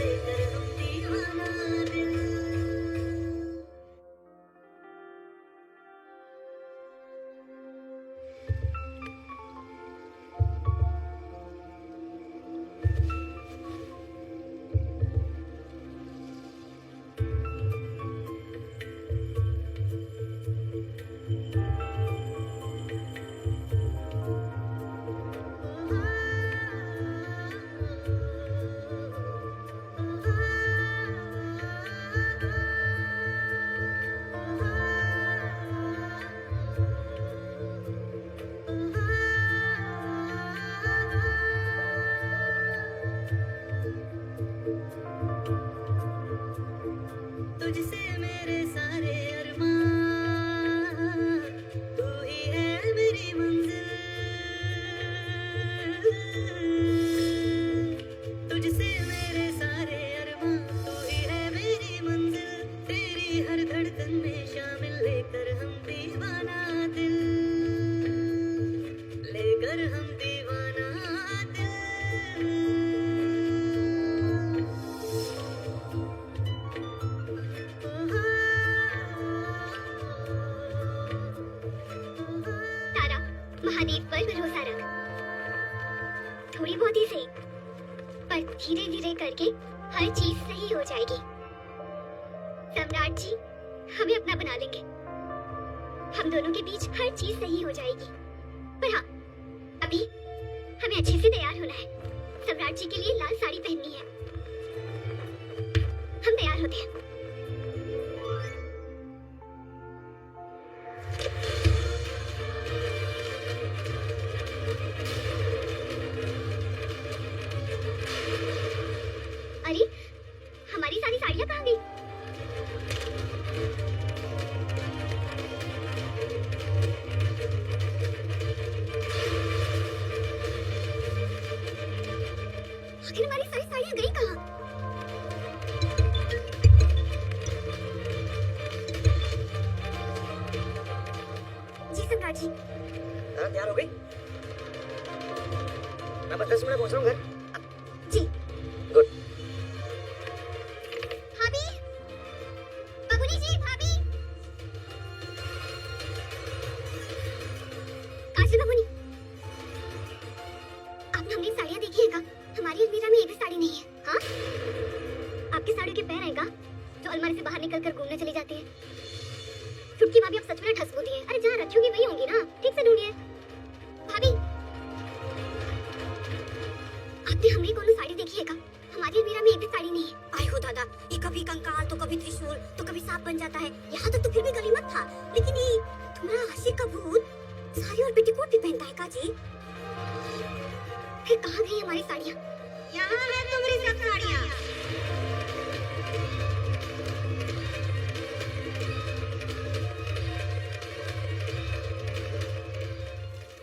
लेकर हम दीवाना दिल। तुझसे मेरे सारे अरमान, तू ही है मेरी मंजिल। तुझसे मेरे सारे अरमान, तू ही है मेरी मंजिल। तेरी हर धड़कन में शामिल लेकर हम दीवाना दिल, लेकर हम दीवाना दिल। तारा, महादेव पर भरोसा रख। थोड़ी बहुत ही सही, पर धीरे धीरे करके हर चीज सही हो जाएगी। सम्राट जी हमें अपना बना लेंगे। हम दोनों के बीच हर चीज सही हो जाएगी। पर हाँ, अभी हमें अच्छे से तैयार होना है। सम्राट जी के लिए लाल साड़ी पहननी है। हम तैयार होते हैं। अरे, हमारी सारी साड़ियाँ कहाँ गई? आखिर हमारी सारी साड़ियाँ गई कहाँ? जी सम्राट जी। हाँ, तैयार हो गई? मैं बस 10 मिनट पहुंच रहा हूँ घर। जी। गुड। भाभी, बबुनी जी, भाभी। काजल बबुनी, आपने हमारी साड़ियाँ देखी है क्या? हमारी अलमीरा में एक भी साड़ी नहीं है। हाँ? आपकी साड़ियों के पैर हैं क्या, जो अलमारी से बाहर निकल कर घूमने चली जाती है? चुटकी भाभी अब सच में ठस बोली है। अरे जहाँ रखी होगी वही होंगी ना, ठीक से ढूंढिए। भाभी, आपने हमारी कोनो साड़ी देखी है क्या? हमारी अलमीरा में एक भी साड़ी नहीं है। आय हो दादा, ये कभी कंकाल तो कभी त्रिशूल तो कभी सांप बन जाता है। यहाँ तक तो फिर भी गनीमत था, लेकिन ये तुम्हारा आशिक का भूत साड़ी और पेटीकोट भी पहनता है का जी? फिर कहाँ गई हमारी साड़ियाँ? यहाँ है तुम्हारी सब साड़ियाँ।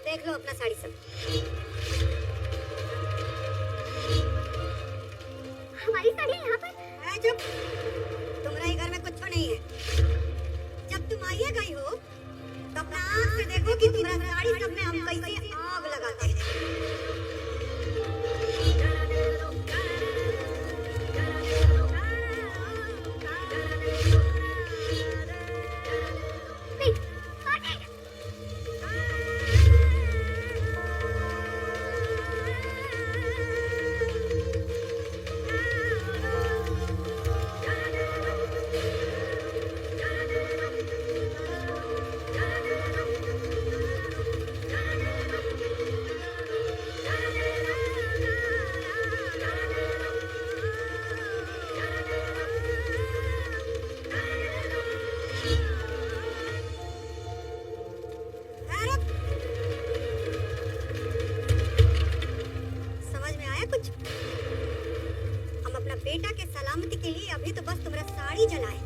देख लो अपना साड़ी सब। हमारी साड़ी यहाँ पर है। जब तुम्हारे घर में कुछ नहीं है, जब तुम आइए गई हो तो अपना आँख से देखो कि तुम्हारा साड़ी सब में हम कैसे आग लगाते हैं। बेटा के सलामती के लिए अभी तो बस तुम्हारा साड़ी जलाए।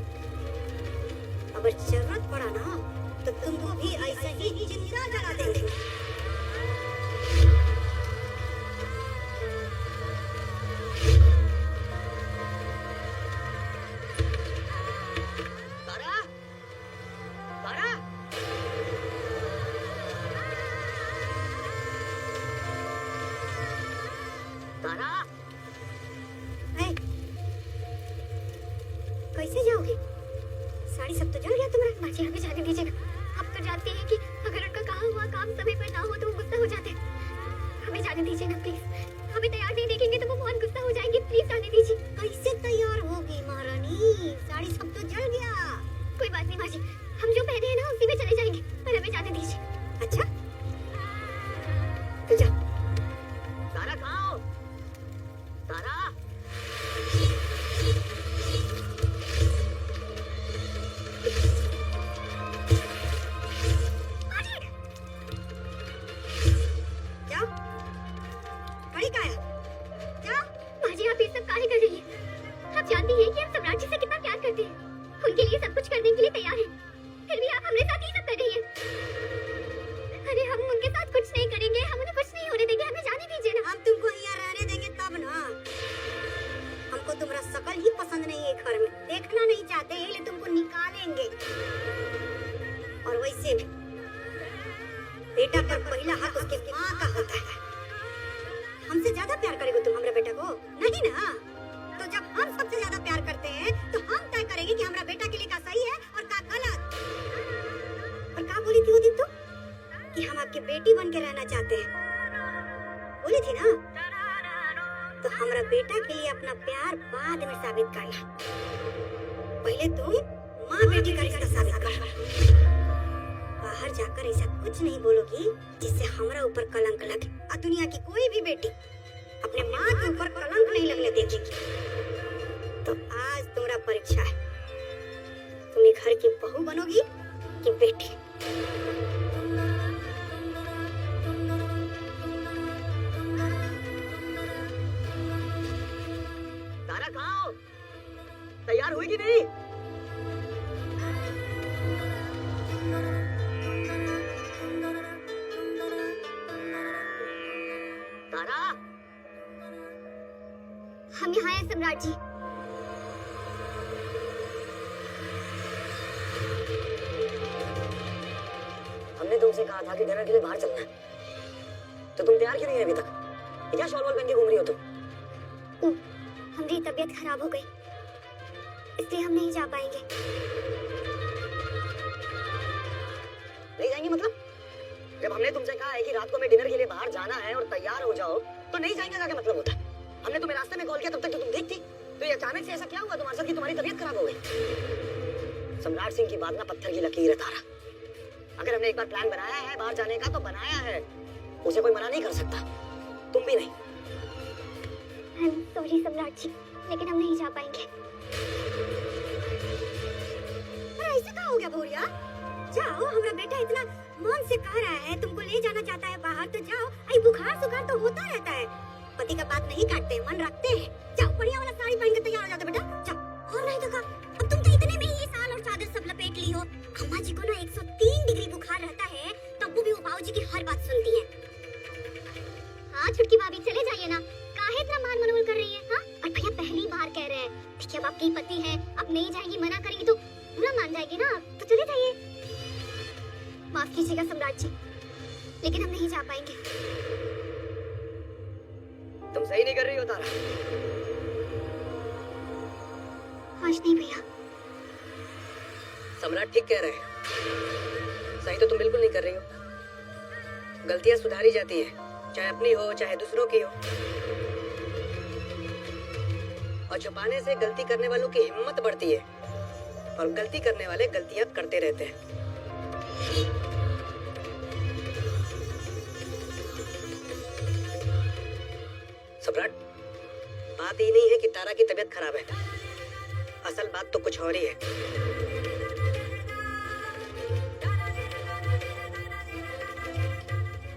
अगर जरूरत पड़ा ना तो तुमको भी ऐसे ही जिंदा जला देंगे। कैसे जाओगे? साड़ी सब तो जल गया तुम्हारा। माँ जी हमें जाने दीजिए ना। आप तो जानते हैं कि अगर उनका कहा हुआ काम समय पर ना हो तो वो गुस्सा हो जाते हैं। हमें जाने दीजिए ना प्लीज। हमें तैयार नहीं देखेंगे तो वो बहुत गुस्सा हो जाएंगे। प्लीज जाने दीजिए। कैसे तैयार होगी महारानी? साड़ी सब तो जल गया। कोई बात नहीं माँ जी, हम जो पहने हैं ना उसी में चले जाएंगे, पर हमें जाने दीजिए। अच्छा तो जा। तारा कहाँ हो? तारा जाओ, खड़ी का है? जाओ। माँ जी आप ये सब काहे कर रही हैं? आप जानती हैं कि हम सम्राट जी से कितना प्यार करते हैं, उनके लिए सब कुछ करने के लिए तैयार हैं, फिर भी आप हमारे साथ ये सब कर रही हैं। अरे हम उनके साथ कुछ नहीं करेंगे, हम उन्हें कुछ नहीं होने देंगे, हमें जाने दीजिए ना। हम तुमको यहाँ रहने देंगे तब ना। हमको तुम्हारा शकल ही पसंद नहीं है घर में, देखना नहीं चाहते इसलिए तुमको निकालेंगे। और वैसे भी बेटा पर पहला हक उसके माँ का होता है। हमसे ज्यादा प्यार करेगा तुम हमारे बेटा को? नहीं ना। तो जब हम सबसे ज्यादा प्यार करते हैं तो हम तय करेंगे कि हमारा बेटा के लिए का सही है और का गलत। और क्या बोली थी वो दिन तो कि हम आपकी बेटी बन के रहना चाहते हैं, बोली थी ना? तो हमारा बेटा के लिए अपना प्यार बाद में साबित करना। पहले तुम माँ बेटी का रिश्ता साबित कर। बाहर जाकर ऐसा कुछ नहीं बोलोगी जिससे हमारा ऊपर कलंक लगे, और दुनिया की कोई भी बेटी अपने माँ के ऊपर कलंक नहीं लगने देगी। तो आज तुम्हारा परीक्षा है, तुम ये घर की बहू बनोगी कि बेटी? तारा कहाँ हो? तैयार हुई कि नहीं? तारा हम यहाँ हैं सम्राट जी। हमने तुमसे कहा था कि डिनर के लिए बाहर चलना है, तो तुम तैयार क्यों नहीं है अभी तक? ये क्या शॉल वॉल पहन के घूम रही हो तुम? हमारी तबीयत खराब हो गई, इसलिए हम नहीं जा पाएंगे। नहीं जाएंगे मतलब? जब हमने तुमसे कहा है कि रात को हमें डिनर के लिए बाहर जाना है और तैयार हो जाओ, तो नहीं जाएंगे का क्या मतलब होता है? हमने तुम्हें रास्ते में कॉल किया तब तक तो तुम ठीक थी, तो ये अचानक से ऐसा क्या हुआ तुम्हारे साथ कि तुम्हारी तबीयत खराब हो गई? सम्राट सिंह की बात ना पत्थर की लकीर है तारा। अगर हमने एक बार प्लान बनाया है बाहर जाने का तो बनाया है, उसे कोई मना नहीं कर सकता, तुम भी नहीं। सॉरी सम्राट जी, लेकिन हम नहीं जा पाएंगे। अरे ऐसा क्या हो गया भौरिया? जाओ, हमारा बेटा इतना मन से कह रहा है तुमको ले जाना चाहता है बाहर, तो जाओ। आई बुखार सुखार तो होता रहता है, पति का बात नहीं काटते, मन रखते हैं। जाओ, बढ़िया वाला साड़ी पहन के तैयार हो जाते बेटा, जाओ। और नहीं तो का, अब तुम तो इतने में ही ये साल और चादर सब लपेट ली हो। अम्मा जी को ना 103 डिग्री बुखार रहता है, तब भी वो बाबूजी की हर बात सुनती है। हाँ छुटकी भाभी, चले जाइए ना, काहे इतना मान मनोल कर रही है? हाँ, और भैया पहली बार कह रहे हैं, देखिए अब आपके पति हैं, अब नहीं जाएंगी, मना करेंगी तो बुरा मान जाएगी ना, तो चले जाइए। माफ कीजिएगा सम्राट जी, लेकिन हम नहीं जा पाएंगे। तुम सही नहीं कर रही हो तारा। आज नहीं भैया। सम्राट ठीक कह रहे हैं, सही तो तुम बिल्कुल नहीं कर रही हो। गलतियां सुधारी जाती हैं, चाहे अपनी हो चाहे दूसरों की हो, और छुपाने से गलती करने वालों की हिम्मत बढ़ती है, और गलती करने वाले गलतियां करते रहते हैं। सम्राट, बात ये नहीं है कि तारा की तबीयत खराब है, असल बात तो कुछ और ही है।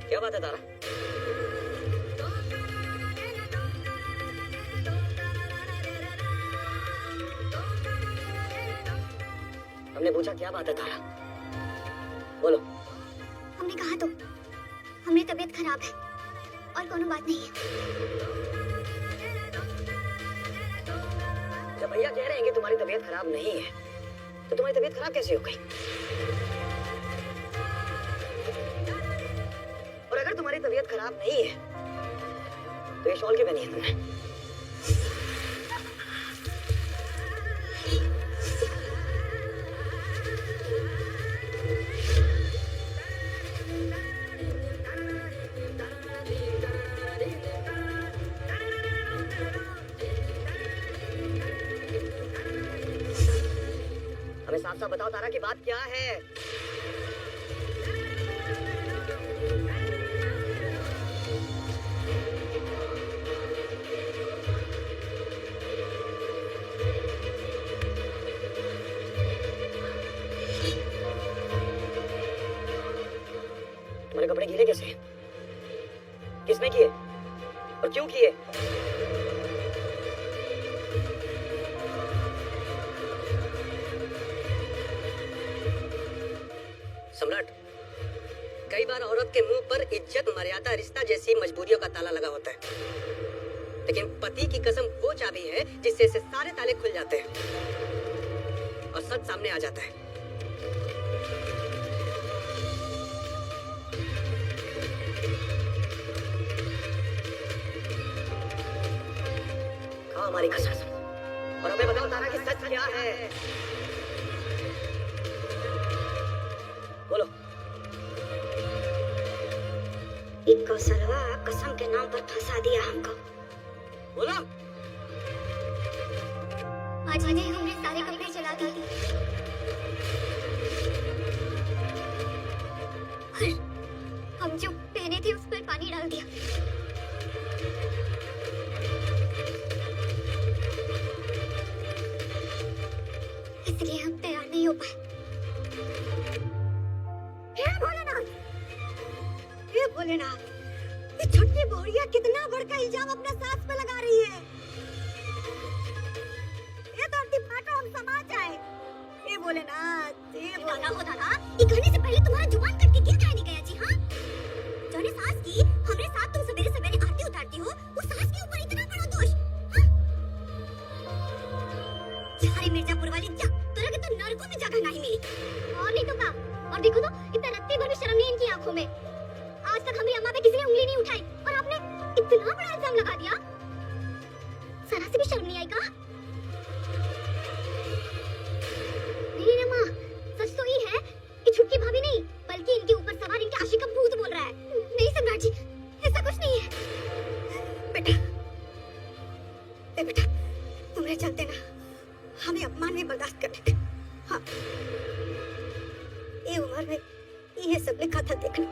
क्या बात है तारा? हमने पूछा क्या बात है तारा, बोलो। हमने कहा तो हमारी तबीयत खराब है और कोनो बात नहीं है। जब भैया कह रहे हैं कि तुम्हारी तबीयत खराब नहीं है, तो तुम्हारी तबीयत खराब कैसे हो गई? और अगर तुम्हारी तबीयत खराब नहीं है, तो ये शॉल क्यों पहनी है तुमने? साफ साफ बताओ तारा की बात क्या है? तुम्हारे कपड़े गीले कैसे? किसने किए और क्यों किए? सम्राट, कई बार औरत के मुंह पर इज्जत, मर्यादा, रिश्ता जैसी मजबूरियों का ताला लगा होता है, लेकिन पति की कसम वो चाबी है जिससे इसे सारे ताले खुल जाते हैं और सच सामने आ जाता है। खाओ हमारी कसम और हमें बताओ तारा की सच क्या है? बोलो। एक कौशलवा कसम के नाम पर फंसा दिया हमको। बोलो। आज ने हमने सारे कपड़े जला दिए और हम जो पहने थे उस पर पानी डाल दिया। इसलिए हम तैयार नहीं हो पाए। हे भोलेनाथ, ये छोटी बोरिया कितना बड़का इल्जाम अपने सास पे लगा रही है। ये तो अंतिम फाटो हम समाज जाए। हे भोलेनाथ, हे दादा हो दादा, ये करने से पहले तुम्हारा जुबान कट के गिर जाए नहीं गया जी? हाँ, जोने सास की हमरे साथ तुम सवेरे सवेरे आरती उतारती हो, वो सास के ऊपर इतना बड़ा दोष? हाँ? सारी मिर्जापुर वाली जा, तोरा के तो नरकों में जगह नहीं मिली। और नहीं तो क्या? और देखो तो इतना रत्ती भर भी शर्म नहीं इनकी आंखों में। आज तक हमारी अम्मा पे किसी ने उंगली नहीं उठाई और आपने इतना बड़ा इल्जाम लगा दिया। जरा से भी शर्म नहीं आई का? नहीं माँ, सच तो ये है कि छुटकी भाभी नहीं बल्कि इनके ऊपर सवार इनके आशिक का भूत बोल रहा है। नहीं सम्राट जी, ऐसा कुछ नहीं है। बेटा, तुम्हारे चलते ना हमें अपमान भी बर्दाश्त करने थे। हाँ, ये उम्र में ये सब लिखा था देखना,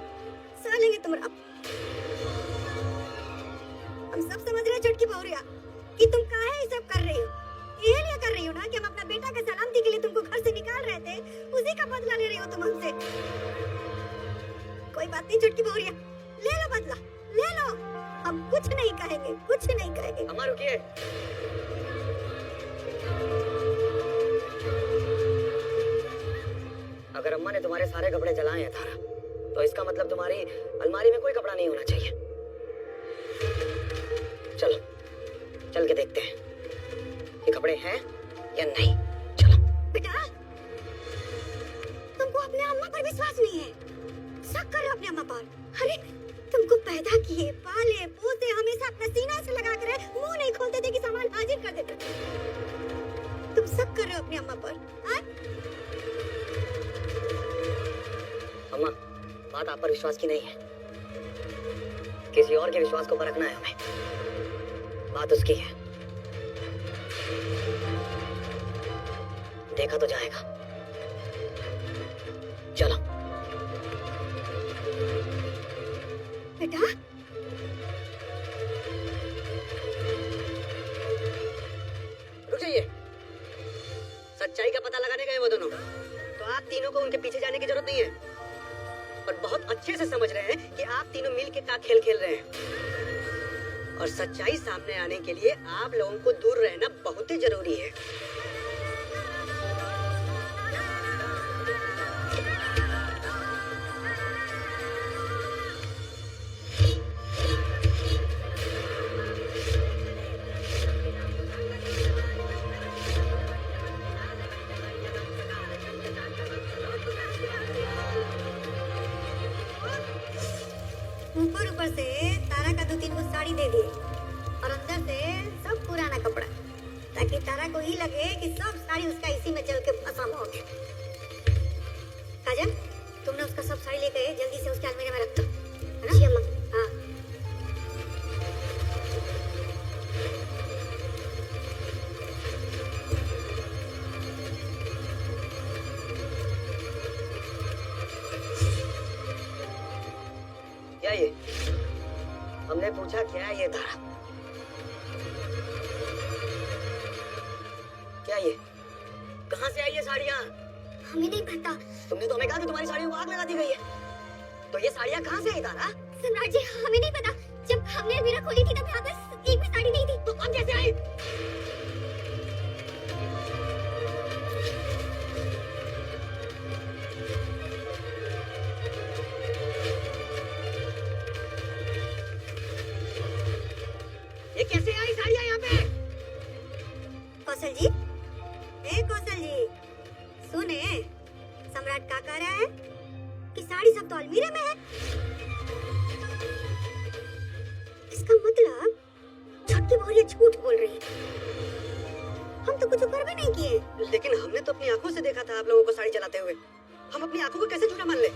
सालेंगे तुम्हारा। हम सब समझ रहे छोटकी बहुरिया कि तुम काहे ये सब कर रही हो। ये लिए कर रही हो ना कि हम अपना बेटा के सलामती के लिए तुमको घर से निकाल रहे थे, उसी का बदला ले रही हो तुम हमसे। कोई बात नहीं छोटकी बहुरिया, ले लो बदला, ले लो। हम कुछ नहीं कहेंगे, कुछ नहीं कहेंगे। अम्मा रुकिए। अगर अम्मा ने तुम्हारे सारे कपड़े जलाए हैं तारा, तो इसका मतलब तुम्हारी अलमारी में कोई कपड़ा नहीं होना चाहिए। चलो, चल के देखते हैं ये कपड़े हैं या नहीं। चलो। बेटा, तुमको अपने अम्मा पर विश्वास नहीं है? शक कर रहे हो अपने अम्मा पर? अरे तुमको पैदा किए, पाले, पोसे, हमेशा अपना सीना से लगा कर मुंह नहीं खोलते थे कि सामान हाजिर कर देते। तुम शक कर रहे हो अपनी अम्मा पर? हाँ? अम्मा, बात आप पर विश्वास की नहीं है, किसी और के विश्वास को परखना है हमें। बात उसकी है, देखा तो जाएगा। चलो। बेटा, रुक जाइए। सच्चाई का पता लगाने गए वो दोनों, तो आप तीनों को उनके पीछे जाने की जरूरत नहीं है, और बहुत अच्छे से समझ रहे हैं कि आप तीनों मिलके क्या खेल खेल रहे हैं। और सच्चाई सामने आने के लिए आप लोगों को दूर रहना बहुत ही जरूरी है। ऊपर ऊपर से तारा का 2-3 को साड़ी दे दिए और अंदर से सब पुराना कपड़ा, ताकि तारा को ही लगे कि सब साड़ी उसका इसी में चल के फंसा हो गया। काजल, तुमने उसका सब साड़ी लेके जल्दी से उसके अलमीरे में रख दो, है ना? जी अम्मा। हाँ। ये तारा? क्या ये? कहाँ से आई ये साड़ियाँ? हमें नहीं पता। तुमने तो हमें कहा कि तुम्हारी साड़ियों को आग लगा दी गई है। तो ये साड़ियाँ कहाँ से आई तारा? सम्राट जी, हमें नहीं पता। जब हमने अलमीरा खोली थी तब यहाँ पर एक भी साड़ी नहीं थी। तो अब कैसे आई? ये कैसे आई साड़ियाँ यहाँ पे? कौशल जी, ए कौशल जी, सुने, सम्राट का कह रहा है कि साड़ी सब तो अलमीरे में है। इसका मतलब छठी बोरिया झूठ बोल रही है। हम तो कुछ कर भी नहीं किए। लेकिन हमने तो अपनी आंखों से देखा था आप लोगों को साड़ी जलाते हुए। हम अपनी आंखों को कैसे झूठा मान ले?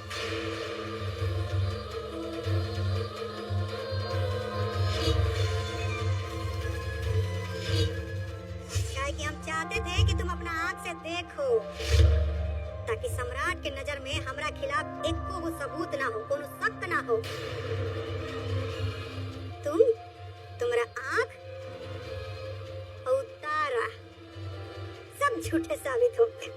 शायद कि हम चाहते थे कि तुम अपना आँख से देखो, ताकि सम्राट के नजर में हमरा खिलाफ एको गो सबूत ना हो, कोनो शक ना हो। तुम्हारा आँख और तारा सब झूठे साबित हो गए।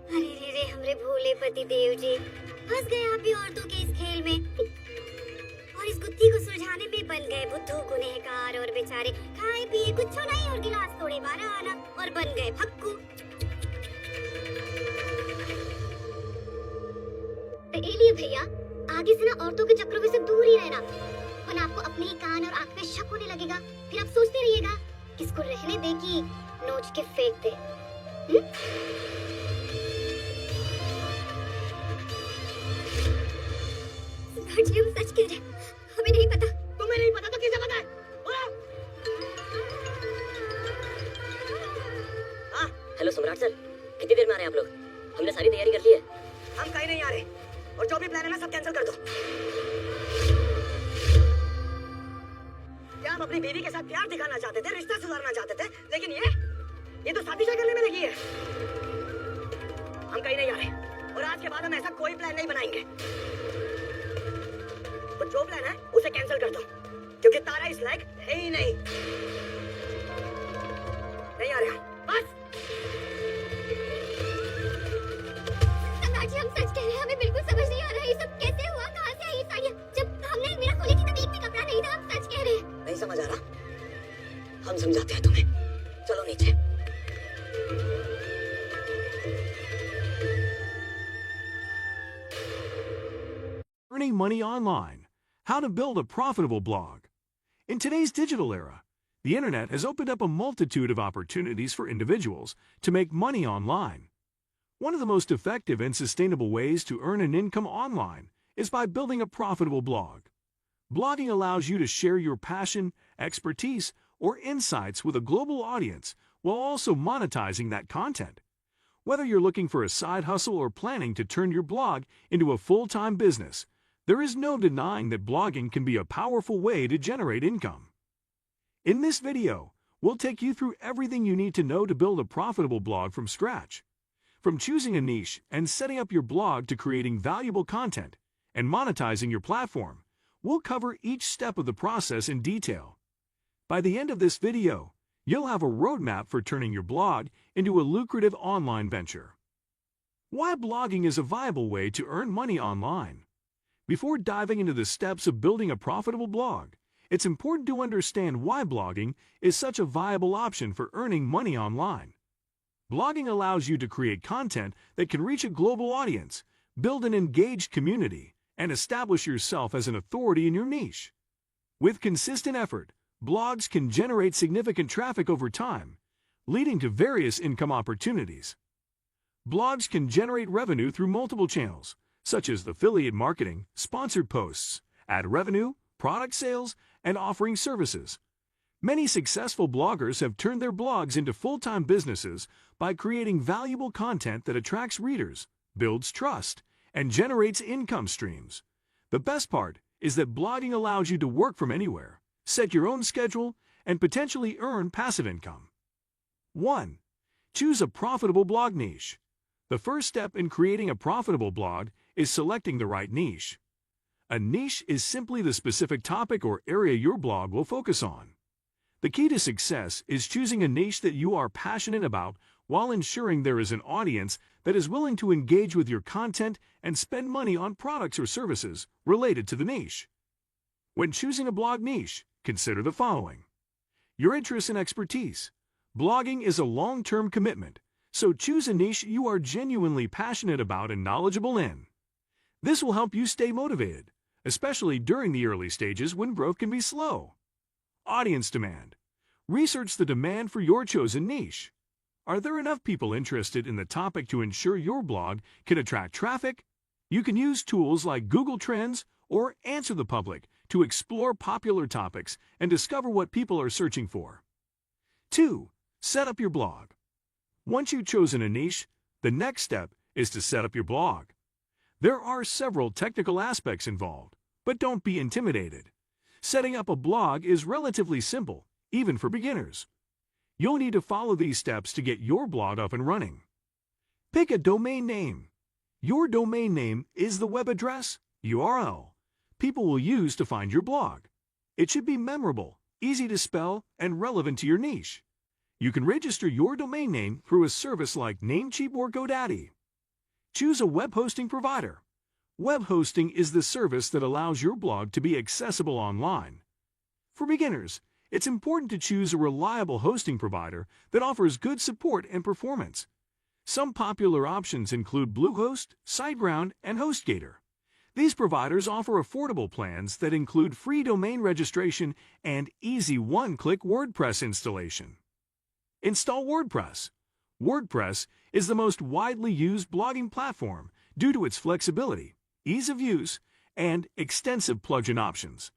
अरे रे रे, हमरे भोले पति देव जी, फंस गए आप भी औरतों के इस खेल में, और इस गुत्थी को सुलझाने में बन गए बुद्धू गुनहगार और बेचारे खाए पिए कुछ नहीं और गिलास तोड़े 12 आना और बन गए भक्कू। एलिए भैया, आगे से ना औरतों के चक्रों में से दूर ही रहना, वरना आपको अपने ही कान और आंख पे शक होने लगेगा। फिर आप सोचते रहिएगा किसको रहने दे कि नोच के फेंक दे। जी, हम सच कह रहे हैं, हमें नहीं पता। तुम्हें नहीं पता तो किसे पता है? हाँ, हेलो सम्राट सर, कितनी देर में आ रहे हैं आप लोग? हमने सारी तैयारी कर ली है। हम कहीं नहीं आ रहे, और जो भी प्लान है ना सब कैंसिल कर दो। क्या आप अपनी बीवी के साथ प्यार दिखाना चाहते थे, रिश्ता सुधारना चाहते थे, लेकिन ये तो शादी करने में लगी है। हम कहीं नहीं आ रहे, और आज के बाद हम ऐसा कोई प्लान नहीं बनाएंगे। तो जो प्लान है उसे कैंसिल कर दो, क्योंकि तारा इस लायक है ही नहीं। नहीं आ रहे बस। सम्राट जी, हम सच कह रहे हैं, हमें बिल्कुल समझ नहीं आ रहा है ये सब कैसे हुआ, कहाँ से आई ये साड़ियाँ? जब हमने अलमीरा खोली थी तब एक भी कपड़ा नहीं था। हम सच कह रहे हैं। नहीं समझ आ रहा? हम समझाते हैं तुम्हें। चलो नीचे। Earning money online. How to build a profitable blog. In today's digital era, the internet has opened up a multitude of opportunities for individuals to make money online. One of the most effective and sustainable ways to earn an income online is by building a profitable blog. Blogging allows you to share your passion, expertise, or insights with a global audience while also monetizing that content. Whether you're looking for a side hustle or planning to turn your blog into a full-time business, there is no denying that blogging can be a powerful way to generate income. In this video, we'll take you through everything you need to know to build a profitable blog from scratch. From choosing a niche and setting up your blog to creating valuable content and monetizing your platform, we'll cover each step of the process in detail. By the end of this video, you'll have a roadmap for turning your blog into a lucrative online venture. Why blogging is a viable way to earn money online. Before diving into the steps of building a profitable blog, it's important to understand why blogging is such a viable option for earning money online. Blogging allows you to create content that can reach a global audience, build an engaged community, and establish yourself as an authority in your niche. With consistent effort, blogs can generate significant traffic over time, leading to various income opportunities. Blogs can generate revenue through multiple channels, such as affiliate marketing, sponsored posts, ad revenue, product sales, and offering services. Many successful bloggers have turned their blogs into full-time businesses by creating valuable content that attracts readers, builds trust, and generates income streams. The best part is that blogging allows you to work from anywhere, set your own schedule, and potentially earn passive income. 1. Choose a profitable blog niche. The first step in creating a profitable blog is selecting the right niche. A niche is simply the specific topic or area your blog will focus on. The key to success is choosing a niche that you are passionate about while ensuring there is an audience that is willing to engage with your content and spend money on products or services related to the niche. When choosing a blog niche, consider the following. Your interests and expertise. Blogging is a long-term commitment, so choose a niche you are genuinely passionate about and knowledgeable in. This will help you stay motivated, especially during the early stages when growth can be slow. Audience demand. Research the demand for your chosen niche. Are there enough people interested in the topic to ensure your blog can attract traffic? You can use tools like Google Trends or Answer the Public to explore popular topics and discover what people are searching for. 2. Set up your blog. Once you've chosen a niche, the next step is to set up your blog. There are several technical aspects involved, but don't be intimidated. Setting up a blog is relatively simple, even for beginners. You'll need to follow these steps to get your blog up and running. Pick a domain name. Your domain name is the web address, URL, people will use to find your blog. It should be memorable, easy to spell, and relevant to your niche. You can register your domain name through a service like Namecheap or GoDaddy. Choose a web hosting provider. Web hosting is the service that allows your blog to be accessible online. For beginners, it's important to choose a reliable hosting provider that offers good support and performance. Some popular options include Bluehost, SiteGround, and HostGator. These providers offer affordable plans that include free domain registration and easy one-click WordPress installation. Install WordPress. WordPress is the most widely used blogging platform due to its flexibility, ease of use, and extensive plugin options.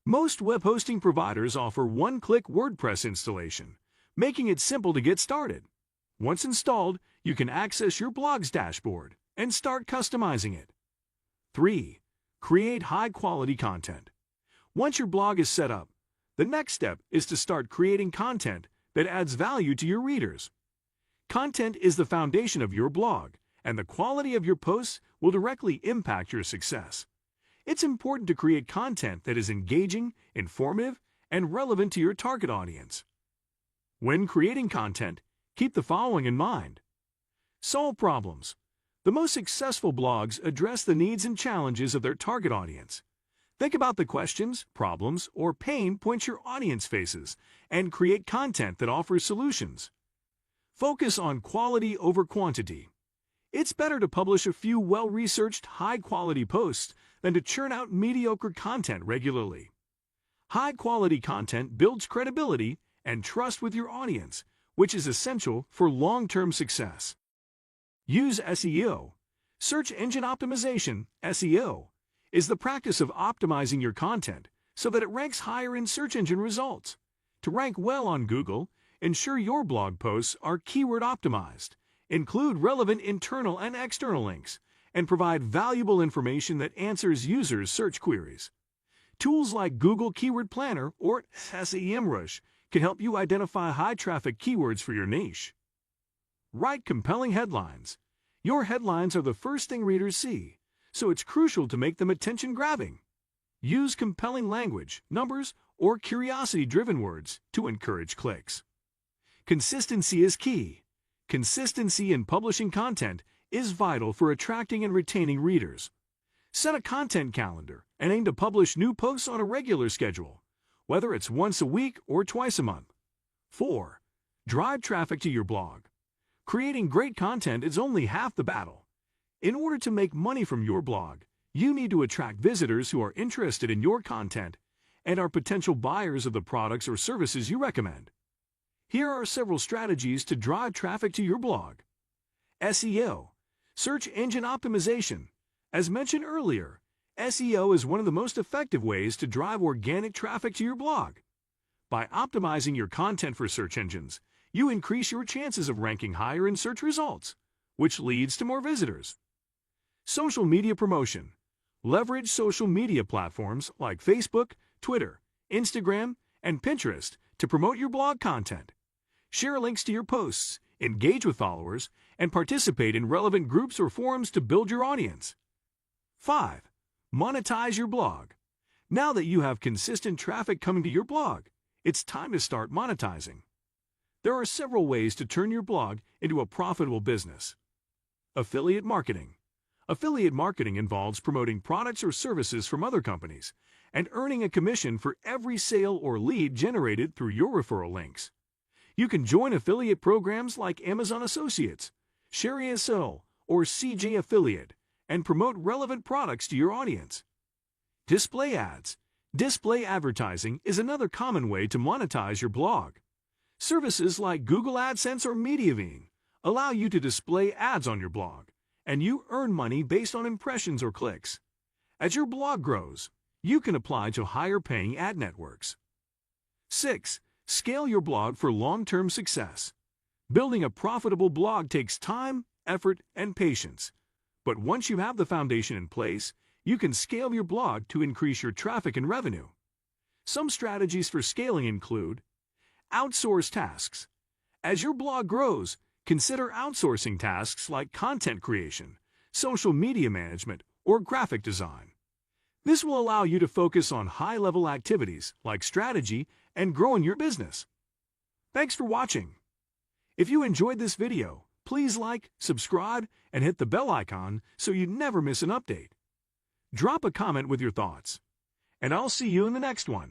Most web hosting providers offer one-click WordPress installation, making it simple to get started. Once installed, you can access your blog's dashboard and start customizing it. 3. Create high-quality content. Once your blog is set up, the next step is to start creating content that adds value to your readers. Content is the foundation of your blog, and the quality of your posts will directly impact your success. It's important to create content that is engaging, informative, and relevant to your target audience. When creating content, keep the following in mind. Solve problems. The most successful blogs address the needs and challenges of their target audience. Think about the questions, problems, or pain points your audience faces, and create content that offers solutions. Focus on quality over quantity. It's better to publish a few well-researched, high-quality posts than to churn out mediocre content regularly. High-quality content builds credibility and trust with your audience, which is essential for long-term success. Use SEO. Search engine optimization, SEO, is the practice of optimizing your content so that it ranks higher in search engine results. To rank well on Google, ensure your blog posts are keyword optimized, include relevant internal and external links, and provide valuable information that answers users' search queries. Tools like Google Keyword Planner or SEMrush can help you identify high-traffic keywords for your niche. Write compelling headlines. Your headlines are the first thing readers see, so it's crucial to make them attention-grabbing. Use compelling language, numbers, or curiosity-driven words to encourage clicks. Consistency is key. Consistency in publishing content is vital for attracting and retaining readers. Set a content calendar and aim to publish new posts on a regular schedule, whether it's once a week or twice a month. 4. Drive traffic to your blog. Creating great content is only half the battle. In order to make money from your blog, you need to attract visitors who are interested in your content and are potential buyers of the products or services you recommend. Here are several strategies to drive traffic to your blog. SEO, search engine optimization. As mentioned earlier, SEO is one of the most effective ways to drive organic traffic to your blog. By optimizing your content for search engines, you increase your chances of ranking higher in search results, which leads to more visitors. Social media promotion. Leverage social media platforms like Facebook, Twitter, Instagram, and Pinterest to promote your blog content. Share links to your posts, engage with followers, and participate in relevant groups or forums to build your audience. 5. Monetize your blog. Now that you have consistent traffic coming to your blog, it's time to start monetizing. There are several ways to turn your blog into a profitable business. Affiliate marketing. Affiliate marketing involves promoting products or services from other companies and earning a commission for every sale or lead generated through your referral links. You can join affiliate programs like Amazon Associates, ShareASO, or CJ Affiliate and promote relevant products to your audience. Display ads. Display advertising is another common way to monetize your blog. Services like Google AdSense or MediaVine allow you to display ads on your blog, and you earn money based on impressions or clicks. As your blog grows, you can apply to higher-paying ad networks. 6. Scale your blog for long-term success. Building a profitable blog takes time, effort, and patience. But once you have the foundation in place, you can scale your blog to increase your traffic and revenue. Some strategies for scaling include outsource tasks. As your blog grows, consider outsourcing tasks like content creation, social media management, or graphic design. This will allow you to focus on high-level activities like strategy and growing your business. Thanks for watching. If you enjoyed this video, please like, subscribe, and hit the bell icon so you never miss an update. Drop a comment with your thoughts, and I'll see you in the next one.